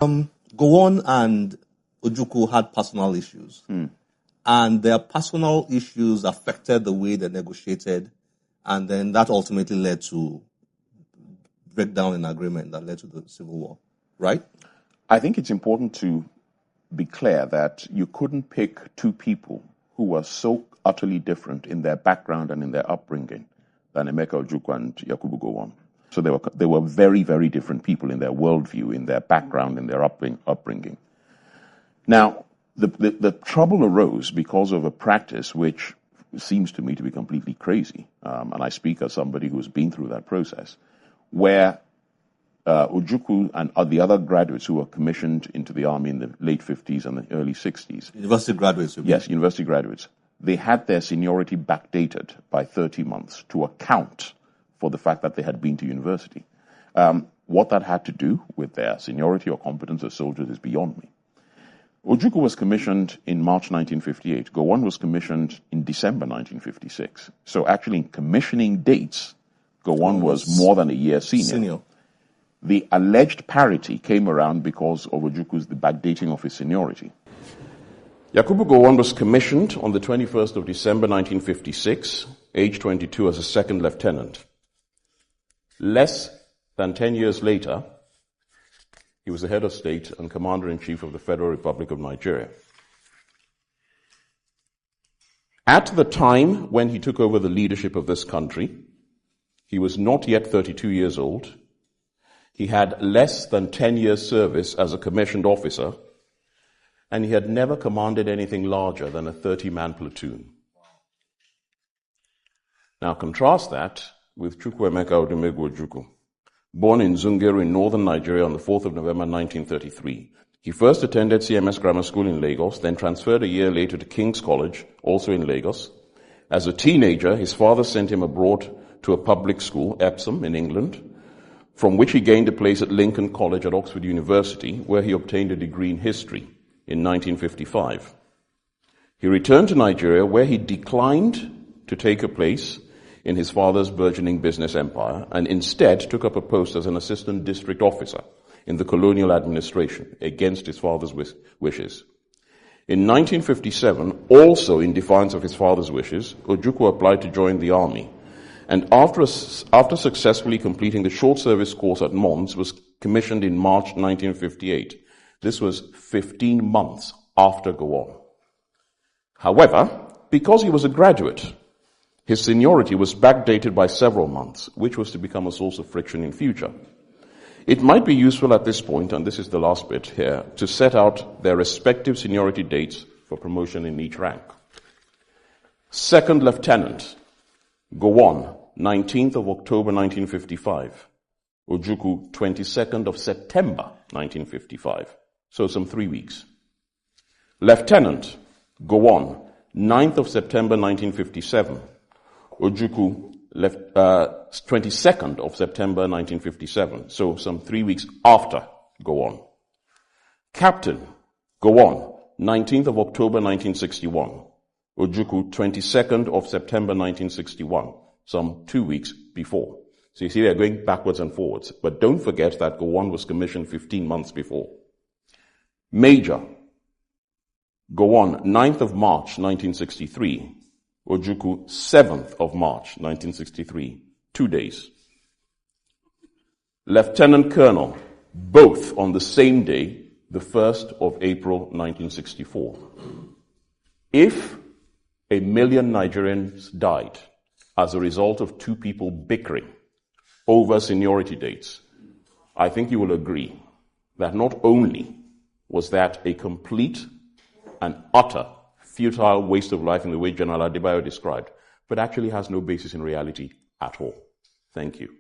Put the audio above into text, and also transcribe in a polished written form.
Gowon and Ojukwu had personal issues. And their personal issues affected the way they negotiated. And then that ultimately led to breakdown in agreement that led to the Civil War, right? I think it's important to be clear that you couldn't pick two people who were so utterly different in their background and in their upbringing than Emeka Ojukwu and Yakubu Gowon. So they were very, very different people in their worldview, in their background, in their upbringing. Now, the trouble arose because of a practice which seems to me to be completely crazy, and I speak as somebody who's been through that process, where Ojukwu and the other graduates who were commissioned into the army in the late 50s and the early 60s. University graduates. Yes, university graduates. They had their seniority backdated by 30 months to account for the fact that they had been to university. What that had to do with their seniority or competence as soldiers is beyond me. Ojukwu was commissioned in March 1958. Gowon was commissioned in December 1956. So actually in commissioning dates, Gowon was more than a year senior. The alleged parity came around because of Ojukwu's the backdating of his seniority. Yakubu Gowon was commissioned on the 21st of December 1956, age 22 as a second lieutenant. Less than 10 years later, he was the head of state and commander-in-chief of the Federal Republic of Nigeria. At the time when he took over the leadership of this country, he was not yet 32 years old. He had less than 10 years service as a commissioned officer, and he had never commanded anything larger than a 30-man platoon. Now contrast that with Chukwuemeka Odumegwu Ojukwu. Born in Zungeru in northern Nigeria on the 4th of November 1933. He first attended CMS Grammar School in Lagos, then transferred a year later to King's College, also in Lagos. As a teenager, his father sent him abroad to a public school, Epsom, in England, from which he gained a place at Lincoln College at Oxford University, where he obtained a degree in history in 1955. He returned to Nigeria, where he declined to take a place in his father's burgeoning business empire, and instead took up a post as an assistant district officer in the colonial administration, against his father's wishes. In 1957, also in defiance of his father's wishes, Ojukwu applied to join the army, and after successfully completing the short service course at Mons, was commissioned in March 1958. This was 15 months after Gowon. However, because he was a graduate, his seniority was backdated by several months, which was to become a source of friction in future. It might be useful at this point, and this is the last bit here, to set out their respective seniority dates for promotion in each rank. Second Lieutenant, Gowon, 19th of October 1955. Ojukwu, 22nd of September 1955. So some 3 weeks. Lieutenant, Gowon, 9th of September 1957. Ojukwu, 22nd of September 1957, so some 3 weeks after Gowon. Captain, Gowon, 19th of October 1961. Ojukwu, 22nd of September 1961, some 2 weeks before. So you see they're going backwards and forwards. But don't forget that Gowon was commissioned 15 months before. Major, Gowon, 9th of March 1963. Ojukwu, 7th of March, 1963, 2 days. Lieutenant Colonel, both on the same day, the 1st of April, 1964. If 1 million Nigerians died as a result of two people bickering over seniority dates, I think you will agree that not only was that a complete and utter futile waste of life in the way General Adebayo described, but actually has no basis in reality at all. Thank you.